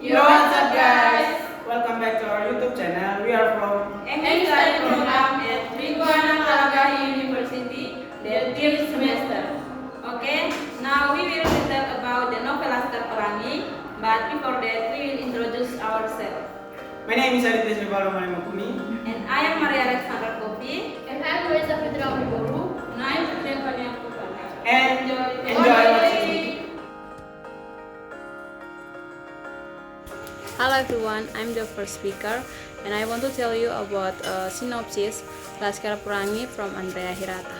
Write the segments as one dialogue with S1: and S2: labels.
S1: Yo, what's up guys?
S2: Welcome back to our YouTube channel. We are from
S1: English Study Program at Ridwan Talagahi University, the third semester. Okay, now we will talk about the novel Laskar Pelangi, but before that we will introduce ourselves.
S2: My name is Aditya Srivalo Manimakumi.
S1: And I am Maria Alexandra Kopi.
S3: And I'm Reza Fitra Wiboru.
S1: And I am Putri Fania Kupana.
S2: And enjoy watching.
S4: Hello everyone, I'm the first speaker and I want to tell you about a synopsis Laskar Pelangi from Andrea Hirata.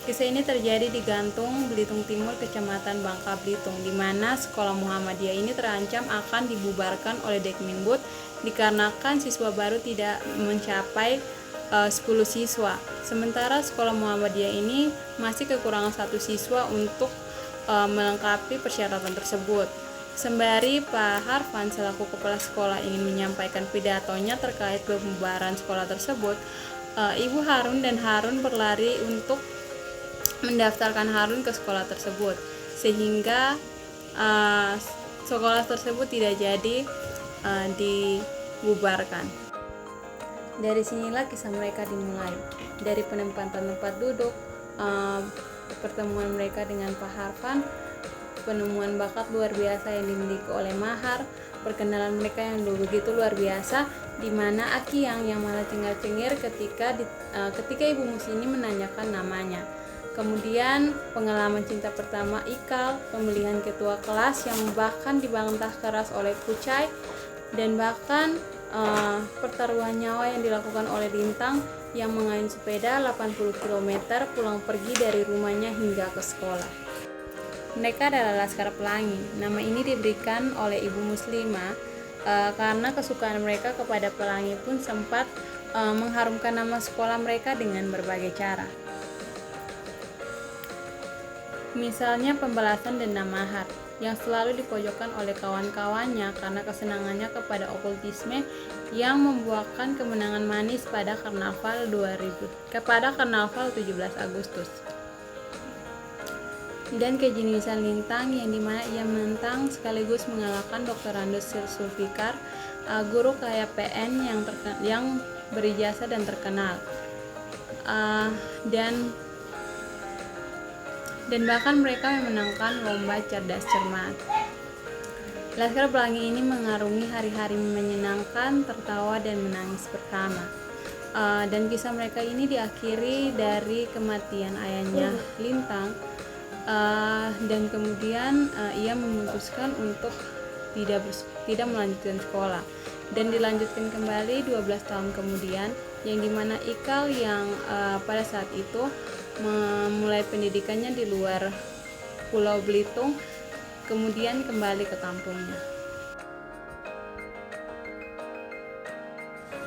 S4: Kisah ini terjadi di Gantung, Belitung Timur, Kecamatan Bangka Belitung, di mana sekolah Muhammadiyah ini terancam akan dibubarkan oleh Dekminbud dikarenakan siswa baru tidak mencapai 10 siswa. Sementara sekolah Muhammadiyah ini masih kekurangan 1 siswa untuk melengkapi persyaratan tersebut. Sembari Pak Harfan selaku kepala sekolah ingin menyampaikan pidatonya terkait pembubaran sekolah tersebut, Ibu Harun dan Harun berlari untuk mendaftarkan Harun ke sekolah tersebut, sehingga sekolah tersebut tidak jadi dibubarkan. Dari sinilah kisah mereka dimulai, dari penempatan tempat duduk, pertemuan mereka dengan Pak Harfan, penemuan bakat luar biasa yang dimiliki oleh Mahar, perkenalan mereka yang begitu luar biasa, di mana Akiyang yang malah cengar-cengir ketika Ibu Musi ini menanyakan namanya. Kemudian pengalaman cinta pertama Ikal, pemilihan ketua kelas yang bahkan dibantah keras oleh Kucai, dan bahkan pertaruhan nyawa yang dilakukan oleh Lintang yang mengayun sepeda 80 km pulang pergi dari rumahnya hingga ke sekolah. Mereka adalah Laskar Pelangi. Nama ini diberikan oleh Ibu Muslimah karena kesukaan mereka kepada pelangi pun sempat mengharumkan nama sekolah mereka dengan berbagai cara. Misalnya pembalasan dendam Mahar yang selalu dipojokkan oleh kawan-kawannya karena kesenangannya kepada okultisme yang membuahkan kemenangan manis pada Karnaval 17 Agustus. Dan kejeniusan Lintang yang dimana ia menentang sekaligus mengalahkan Dr. Andes Sulfikar, guru KPN yang berijazah dan terkenal, dan bahkan mereka memenangkan lomba cerdas cermat. Laskar Pelangi ini mengarungi hari-hari menyenangkan, tertawa dan menangis bersama. Dan kisah mereka ini diakhiri dari kematian ayahnya Lintang. Dan kemudian ia memutuskan untuk tidak melanjutkan sekolah dan dilanjutkan kembali 12 tahun kemudian, yang dimana Ikal yang pada saat itu memulai pendidikannya di luar Pulau Belitung kemudian kembali ke kampungnya.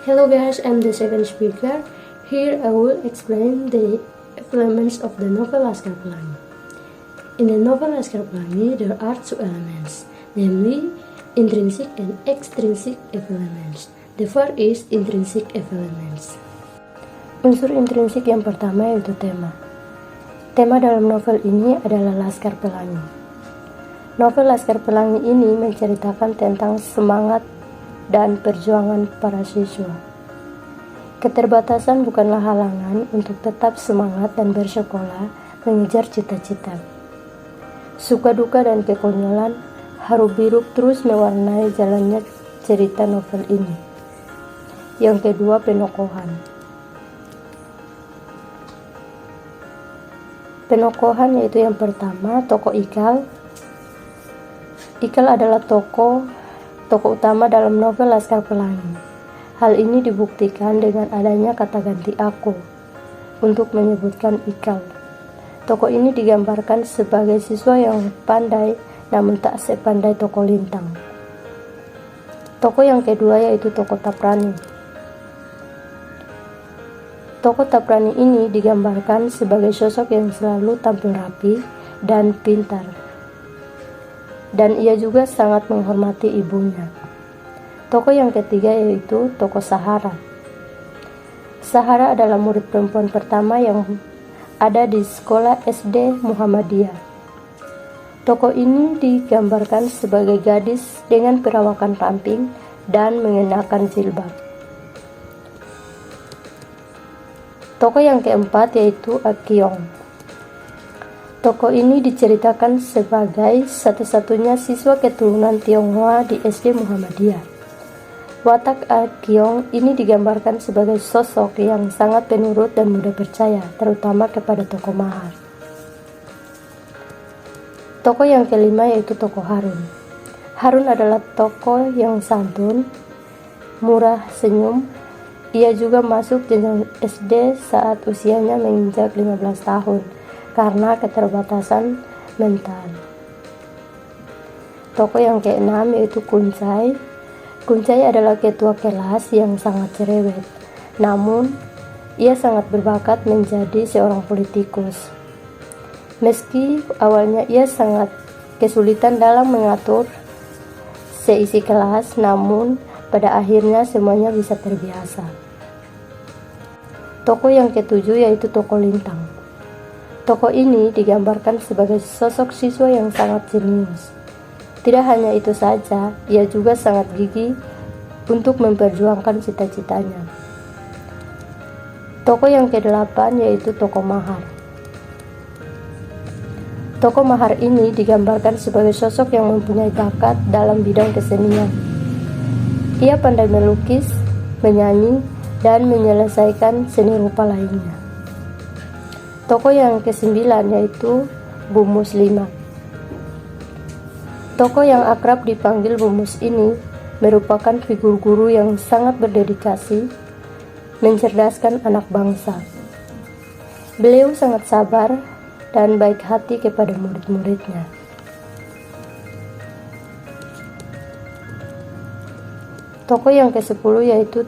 S3: Hello guys, I'm the second speaker. Here I will explain the elements of the novel Laskar Pelangi. In the novel Laskar Pelangi, there are 2 elements, namely intrinsic and extrinsic elements. The first is intrinsic elements. Unsur intrinsik yang pertama yaitu tema. Tema dalam novel ini adalah Laskar Pelangi. Novel Laskar Pelangi ini menceritakan tentang semangat dan perjuangan para siswa. Keterbatasan bukanlah halangan untuk tetap semangat dan bersekolah mengejar cita-cita. Suka duka dan kekonyolan, haru biru terus mewarnai jalannya cerita novel ini. Yang kedua, penokohan. Penokohan yaitu yang pertama, tokoh Ikal. Ikal adalah tokoh utama dalam novel Laskar Pelangi. Hal ini dibuktikan dengan adanya kata ganti aku untuk menyebutkan Ikal. Tokoh ini digambarkan sebagai siswa yang pandai namun tak sepandai tokoh Lintang. Tokoh yang kedua yaitu tokoh Taprani. Tokoh Taprani ini digambarkan sebagai sosok yang selalu tampil rapi dan pintar. Dan ia juga sangat menghormati ibunya. Tokoh yang ketiga yaitu tokoh Sahara. Sahara adalah murid perempuan pertama yang ada di sekolah SD Muhammadiyah. Tokoh ini digambarkan sebagai gadis dengan perawakan ramping dan mengenakan jilbab. Tokoh yang keempat yaitu Akyong. Tokoh ini diceritakan sebagai satu-satunya siswa keturunan Tionghoa di SD Muhammadiyah. Watak Akyong ini digambarkan sebagai sosok yang sangat penurut dan mudah percaya, terutama kepada tokoh mahar. Tokoh yang kelima yaitu tokoh Harun. Harun adalah tokoh yang santun, murah senyum. Ia juga masuk jenjang SD saat usianya menginjak 15 tahun karena keterbatasan mental. Tokoh yang keenam yaitu Kuncai. Kuncai adalah ketua kelas yang sangat cerewet, namun ia sangat berbakat menjadi seorang politikus. Meski awalnya ia sangat kesulitan dalam mengatur seisi kelas, namun pada akhirnya semuanya bisa terbiasa. Tokoh yang ketujuh yaitu tokoh Lintang. Tokoh ini digambarkan sebagai sosok siswa yang sangat jenius. Tidak hanya itu saja, ia juga sangat gigih untuk memperjuangkan cita-citanya. Tokoh yang kedelapan yaitu tokoh Mahar. Tokoh Mahar ini digambarkan sebagai sosok yang mempunyai bakat dalam bidang kesenian. Ia pandai melukis, menyanyi, dan menyelesaikan seni rupa lainnya. Tokoh yang kesembilan yaitu Bu Muslimah. Tokoh yang akrab dipanggil Bu Mus ini merupakan figur guru yang sangat berdedikasi, mencerdaskan anak bangsa. Beliau sangat sabar dan baik hati kepada murid-muridnya. Tokoh yang ke-10 yaitu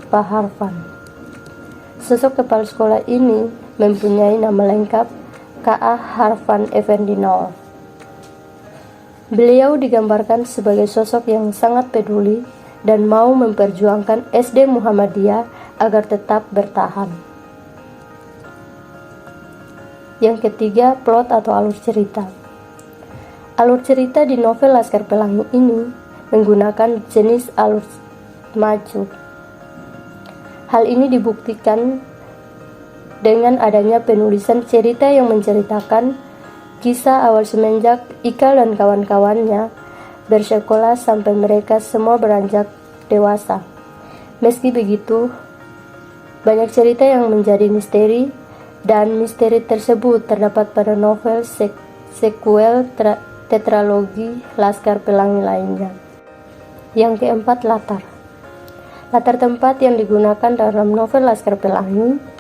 S3: Pak Harfan. Sosok kepala sekolah ini mempunyai nama lengkap K.A. Harfan Effendi Noor. Beliau digambarkan sebagai sosok yang sangat peduli dan mau memperjuangkan SD Muhammadiyah agar tetap bertahan. Yang ketiga, plot atau alur cerita. Alur cerita di novel Laskar Pelangi ini menggunakan jenis alur maju. Hal ini dibuktikan dengan adanya penulisan cerita yang menceritakan kisah awal semenjak Ikal dan kawan-kawannya bersekolah sampai mereka semua beranjak dewasa. Meski begitu, banyak cerita yang menjadi misteri, dan misteri tersebut terdapat pada novel sekuel tetralogi Laskar Pelangi lainnya. Yang keempat, latar. Latar tempat yang digunakan dalam novel Laskar Pelangi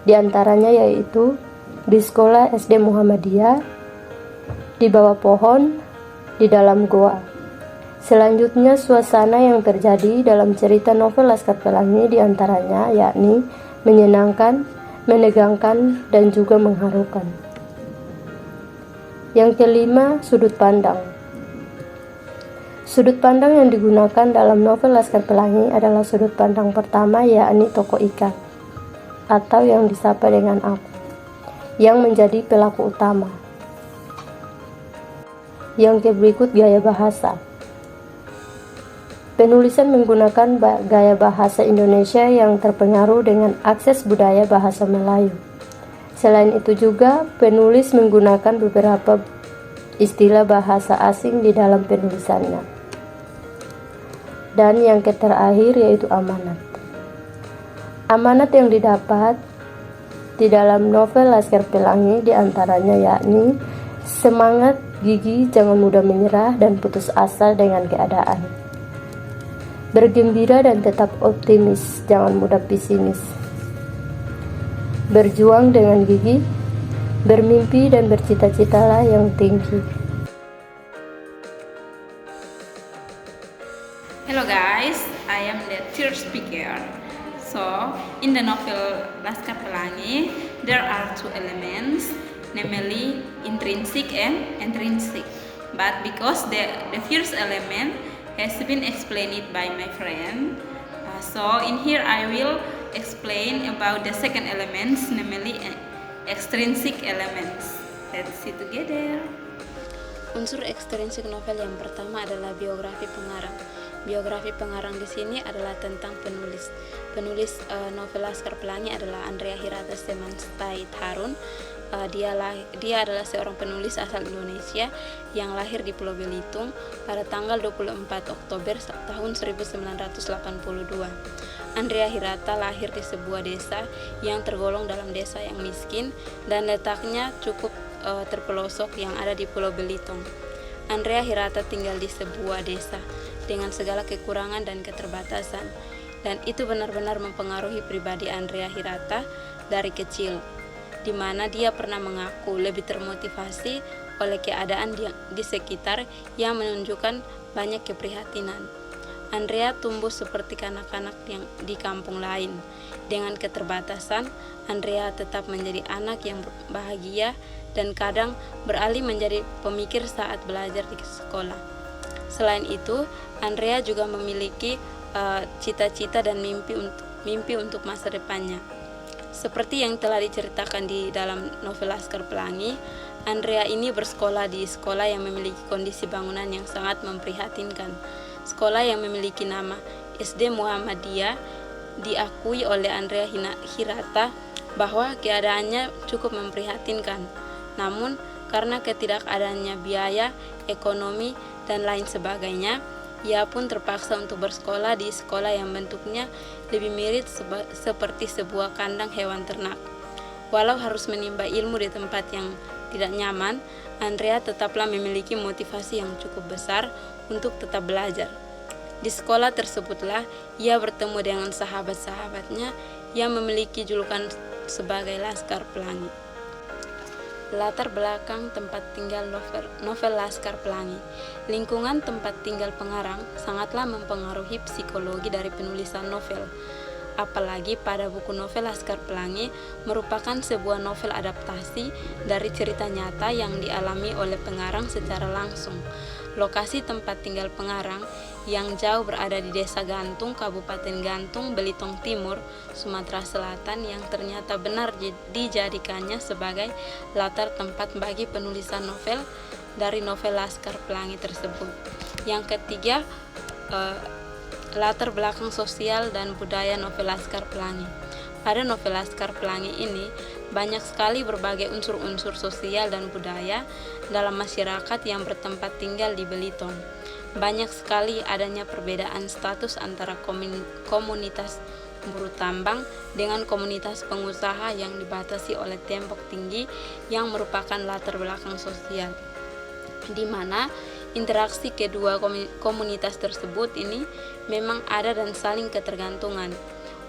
S3: diantaranya yaitu di sekolah SD Muhammadiyah, di bawah pohon, di dalam goa. Selanjutnya, suasana yang terjadi dalam cerita novel Laskar Pelangi diantaranya yakni menyenangkan, menegangkan, dan juga mengharukan. Yang kelima, sudut pandang. Sudut pandang yang digunakan dalam novel Laskar Pelangi adalah sudut pandang pertama, yakni tokoh Ika atau yang disapa dengan aku, yang menjadi pelaku utama. Yang berikut, gaya bahasa. Penulisan menggunakan gaya bahasa Indonesia yang terpengaruh dengan akses budaya bahasa Melayu. Selain itu juga, penulis menggunakan beberapa istilah bahasa asing di dalam penulisannya. Dan yang terakhir yaitu amanat. Amanat yang didapat di dalam novel Laskar Pelangi diantaranya yakni semangat, gigih, jangan mudah menyerah, dan putus asa dengan keadaan. Bergembira dan tetap optimis, jangan mudah pesimis. Berjuang dengan gigih, bermimpi dan bercita-citalah yang tinggi.
S1: Hello guys, I am the third speaker. So, in the novel Laskar Pelangi, there are two elements, namely intrinsic and extrinsic. But because the first element has been explained by my friend, so in here I will explain about the second elements, namely extrinsic elements. Let's see together.
S4: Unsur ekstrinsik novel yang pertama adalah biografi pengarang. Biografi pengarang di sini adalah tentang penulis. Penulis novel Laskar Pelangi adalah Andrea Hirata Semantai Harun. Dia adalah seorang penulis asal Indonesia yang lahir di Pulau Belitung pada tanggal 24 Oktober tahun 1982. Andrea Hirata lahir di sebuah desa yang tergolong dalam desa yang miskin dan letaknya cukup terpelosok yang ada di Pulau Belitung. Andrea Hirata tinggal di sebuah desa dengan segala kekurangan dan keterbatasan, dan itu benar-benar mempengaruhi pribadi Andrea Hirata dari kecil, di mana dia pernah mengaku lebih termotivasi oleh keadaan di sekitar yang menunjukkan banyak keprihatinan. Andrea tumbuh seperti kanak-kanak yang di kampung lain. Dengan keterbatasan, Andrea tetap menjadi anak yang bahagia dan kadang beralih menjadi pemikir saat belajar di sekolah. Selain itu, Andrea juga memiliki cita-cita dan mimpi untuk masa depannya. Seperti yang telah diceritakan di dalam novel Laskar Pelangi, Andrea ini bersekolah di sekolah yang memiliki kondisi bangunan yang sangat memprihatinkan. Sekolah yang memiliki nama SD Muhammadiyah diakui oleh Andrea Hirata bahwa keadaannya cukup memprihatinkan. Namun, karena ketidakadanya biaya, ekonomi, dan lain sebagainya, ia pun terpaksa untuk bersekolah di sekolah yang bentuknya lebih mirip seperti sebuah kandang hewan ternak. Walau harus menimba ilmu di tempat yang tidak nyaman, Andrea tetaplah memiliki motivasi yang cukup besar untuk tetap belajar. Di sekolah tersebutlah ia bertemu dengan sahabat-sahabatnya yang memiliki julukan sebagai Laskar Pelangi. Latar belakang tempat tinggal novel Laskar Pelangi. Lingkungan tempat tinggal pengarang sangatlah mempengaruhi psikologi dari penulisan novel. Apalagi pada buku novel Laskar Pelangi merupakan sebuah novel adaptasi dari cerita nyata yang dialami oleh pengarang secara langsung. Lokasi tempat tinggal pengarang yang jauh berada di Desa Gantung, Kabupaten Gantung, Belitung Timur, Sumatera Selatan yang ternyata benar dijadikannya sebagai latar tempat bagi penulisan novel dari novel Laskar Pelangi tersebut. Yang ketiga, latar belakang sosial dan budaya novel Laskar Pelangi. Pada novel Laskar Pelangi ini banyak sekali berbagai unsur-unsur sosial dan budaya dalam masyarakat yang bertempat tinggal di Belitung. Banyak sekali adanya perbedaan status antara komunitas buruh tambang dengan komunitas pengusaha yang dibatasi oleh tembok tinggi yang merupakan latar belakang sosial, di mana interaksi kedua komunitas tersebut ini memang ada dan saling ketergantungan.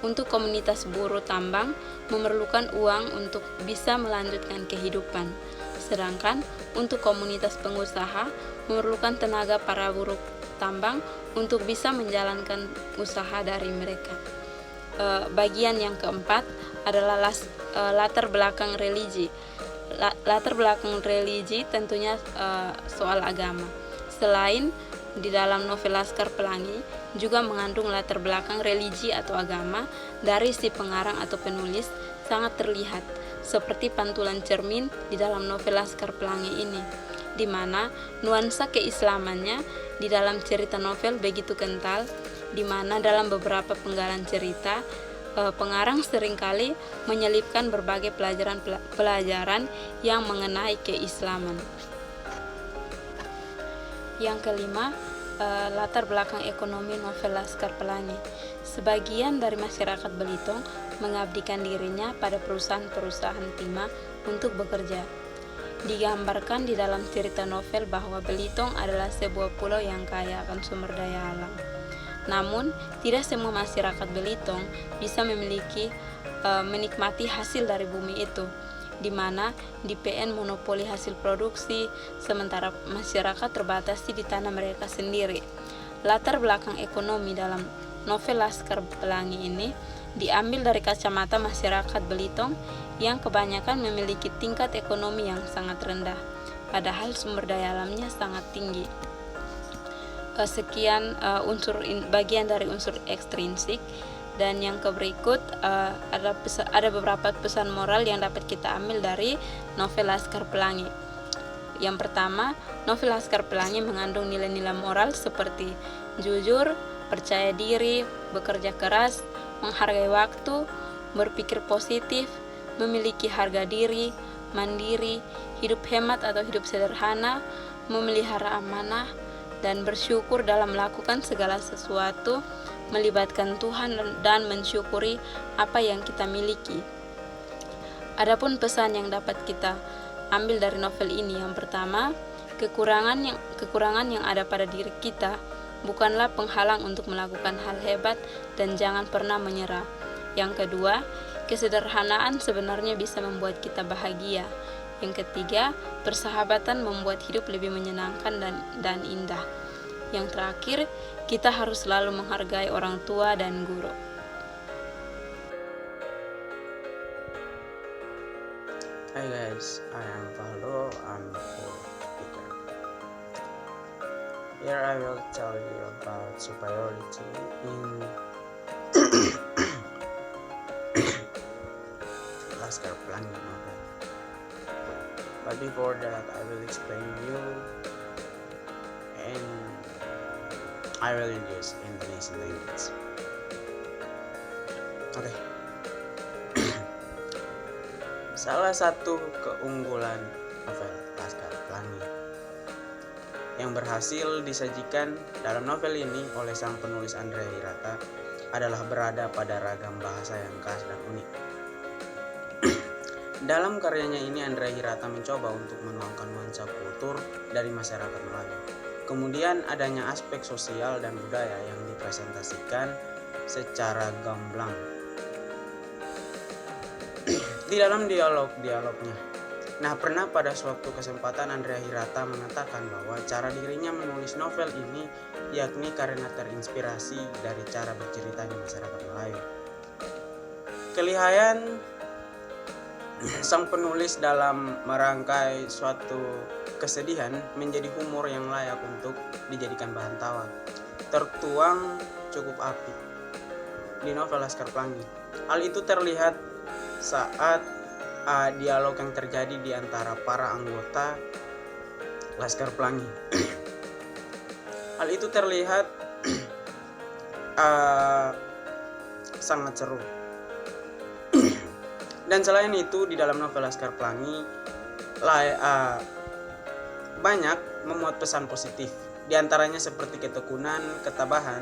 S4: Untuk komunitas buruh tambang memerlukan uang untuk bisa melanjutkan kehidupan, sedangkan untuk komunitas pengusaha memerlukan tenaga para buruh tambang untuk bisa menjalankan usaha dari mereka. Bagian yang keempat adalah latar belakang religi. Latar belakang religi tentunya soal agama. Selain di dalam novel Laskar Pelangi juga mengandung latar belakang religi atau agama dari si pengarang atau penulis sangat terlihat, seperti pantulan cermin di dalam novel Laskar Pelangi ini, di mana nuansa keislamannya di dalam cerita novel begitu kental, di mana dalam beberapa penggalan cerita pengarang seringkali menyelipkan berbagai pelajaran yang mengenai keislaman. Yang kelima, latar belakang ekonomi novel Laskar Pelangi. Sebagian dari masyarakat Belitung mengabdikan dirinya pada perusahaan-perusahaan timah untuk bekerja. Digambarkan di dalam cerita novel bahwa Belitung adalah sebuah pulau yang kaya akan sumber daya alam. Namun, tidak semua masyarakat Belitung bisa menikmati hasil dari bumi itu, di mana DPN monopoli hasil produksi, sementara masyarakat terbatasi di tanah mereka sendiri. Latar belakang ekonomi dalam novel Laskar Pelangi ini diambil dari kacamata masyarakat Belitung yang kebanyakan memiliki tingkat ekonomi yang sangat rendah, padahal sumber daya alamnya sangat tinggi. Sekian bagian dari unsur ekstrinsik. Dan yang berikut ada beberapa pesan moral yang dapat kita ambil dari novel Laskar Pelangi.
S1: Yang pertama, novel Laskar Pelangi mengandung nilai-nilai moral seperti jujur, percaya diri, bekerja keras, menghargai waktu, berpikir positif, memiliki harga diri, mandiri, hidup hemat atau hidup sederhana, memelihara amanah, dan bersyukur dalam melakukan segala sesuatu, melibatkan Tuhan dan mensyukuri apa yang kita miliki. Adapun pesan yang dapat kita ambil dari novel ini, yang pertama, kekurangan yang ada pada diri kita bukanlah penghalang untuk melakukan hal hebat dan jangan pernah menyerah. Yang kedua, kesederhanaan sebenarnya bisa membuat kita bahagia. Yang ketiga, persahabatan membuat hidup lebih menyenangkan dan indah. Yang terakhir, kita harus selalu menghargai orang tua dan guru.
S2: Hi guys, I am Valdo. I'm a speaker. Here I will tell you about superiority in Laskar Pelangi novel. But before that, I will explain you, and I will use Indonesian language. Okay. Salah satu keunggulan novel Laskar Pelangi yang berhasil disajikan dalam novel ini oleh sang penulis Andrea Hirata adalah berada pada ragam bahasa yang khas dan unik. Dalam karyanya ini, Andrea Hirata mencoba untuk menuangkan nuansa kultur dari masyarakat Melayu. Kemudian adanya aspek sosial dan budaya yang dipresentasikan secara gamblang di dalam dialog-dialognya. Nah, pernah pada suatu kesempatan Andrea Hirata mengatakan bahwa cara dirinya menulis novel ini yakni karena terinspirasi dari cara bercerita di masyarakat Melayu. Kelihayan sang penulis dalam merangkai suatu kesedihan menjadi humor yang layak untuk dijadikan bahan tawa, tertuang cukup apik di novel Laskar Pelangi. Hal itu terlihat saat dialog yang terjadi di antara para anggota Laskar Pelangi. Hal itu terlihat sangat seru. Dan selain itu, di dalam novel Laskar Pelangi banyak memuat pesan positif. Di antaranya seperti ketekunan, ketabahan,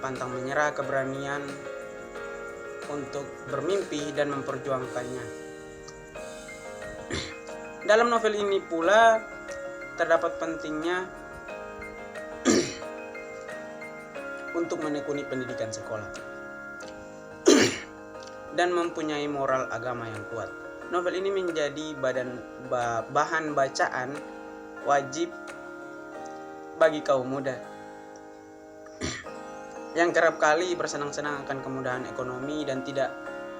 S2: pantang menyerah, keberanian untuk bermimpi dan memperjuangkannya. Dalam novel ini pula terdapat pentingnya untuk menekuni pendidikan sekolah dan mempunyai moral agama yang kuat. Novel ini menjadi bahan bacaan wajib bagi kaum muda yang kerap kali bersenang-senang akan kemudahan ekonomi dan tidak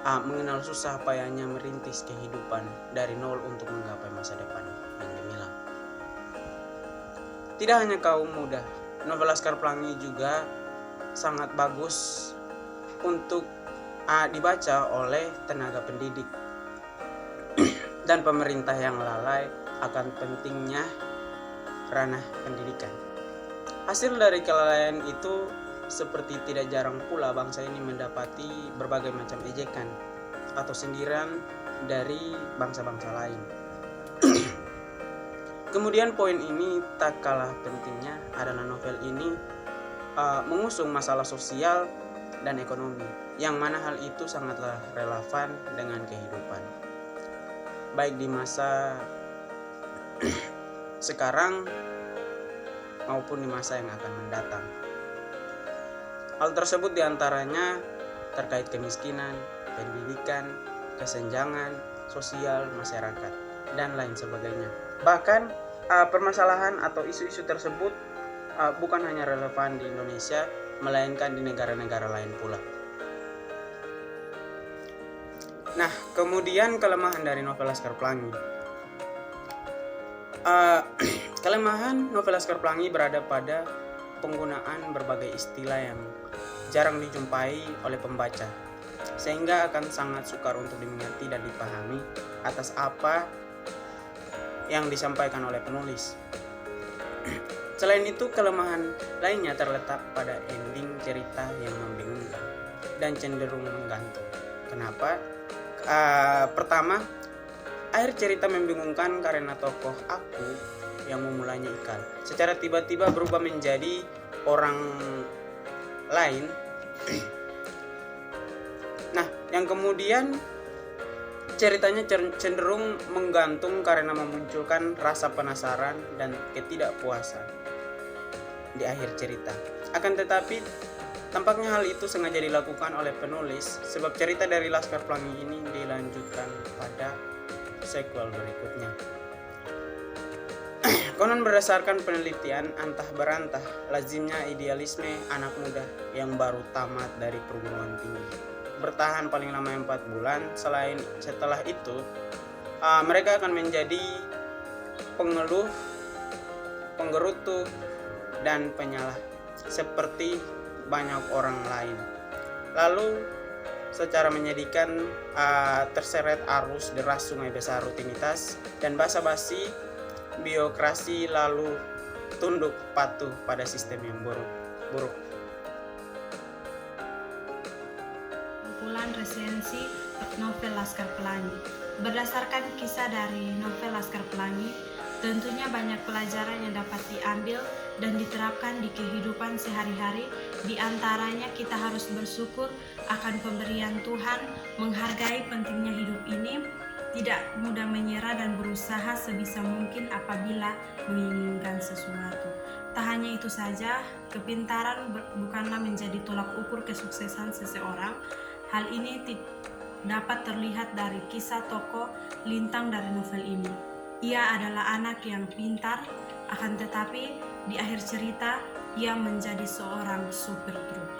S2: mengenal susah payahnya merintis kehidupan dari nol untuk menggapai masa depan yang gemilang. Tidak hanya kaum muda, novel Laskar Pelangi juga sangat bagus untuk dibaca oleh tenaga pendidik dan pemerintah yang lalai akan pentingnya ranah pendidikan. Hasil dari kelalaian itu, seperti tidak jarang pula bangsa ini mendapati berbagai macam ejekan atau sindiran dari bangsa-bangsa lain. Kemudian poin ini tak kalah pentingnya adalah novel ini mengusung masalah sosial dan ekonomi, yang mana hal itu sangatlah relevan dengan kehidupan, baik di masa sekarang maupun di masa yang akan mendatang. Hal tersebut diantaranya terkait kemiskinan, pendidikan, kesenjangan sosial masyarakat, dan lain sebagainya. Bahkan permasalahan atau isu-isu tersebut bukan hanya relevan di Indonesia, melainkan di negara-negara lain pula. Nah, kemudian kelemahan dari novel Laskar Pelangi. Kelemahan novel Laskar Pelangi berada pada penggunaan berbagai istilah yang jarang dijumpai oleh pembaca, sehingga akan sangat sukar untuk dimengerti dan dipahami atas apa yang disampaikan oleh penulis. Selain itu, kelemahan lainnya terletak pada ending cerita yang membingungkan dan cenderung menggantung. Kenapa? Pertama, akhir cerita membingungkan karena tokoh aku yang memulainya Ikal secara tiba-tiba berubah menjadi orang lain. Nah, yang kemudian ceritanya cenderung menggantung karena memunculkan rasa penasaran dan ketidakpuasan di akhir cerita. Akan tetapi, tampaknya hal itu sengaja dilakukan oleh penulis sebab cerita dari Laskar Pelangi ini dilanjutkan pada sequel berikutnya. Konon berdasarkan penelitian antah berantah, lazimnya idealisme anak muda yang baru tamat dari perguruan tinggi bertahan paling lama 4 bulan. Setelah itu mereka akan menjadi pengeluh, penggerutu, dan penyalah seperti banyak orang lain. Lalu secara menyedihkan terseret arus deras sungai besar rutinitas dan basa-basi birokrasi, lalu tunduk patuh pada sistem yang buruk.
S5: Kumpulan resensi novel Laskar Pelangi. Berdasarkan kisah dari novel Laskar Pelangi, tentunya banyak pelajaran yang dapat diambil dan diterapkan di kehidupan sehari-hari. Di antaranya kita harus bersyukur akan pemberian Tuhan, menghargai pentingnya hidup ini, tidak mudah menyerah dan berusaha sebisa mungkin apabila menginginkan sesuatu. Tak hanya itu saja, kepintaran bukanlah menjadi tolak ukur kesuksesan seseorang. Hal ini dapat terlihat dari kisah tokoh Lintang dari novel ini. Ia adalah anak yang pintar, akan tetapi di akhir cerita ia menjadi seorang supir truk.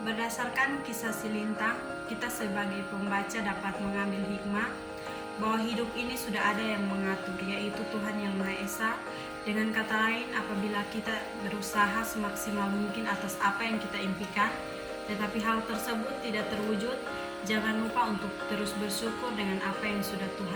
S5: Berdasarkan kisah si Lintang, kita sebagai pembaca dapat mengambil hikmah bahwa hidup ini sudah ada yang mengatur, yaitu Tuhan Yang Maha Esa. Dengan kata lain, apabila kita berusaha semaksimal mungkin atas apa yang kita impikan, tetapi hal tersebut tidak terwujud, jangan lupa untuk terus bersyukur dengan apa yang sudah Tuhan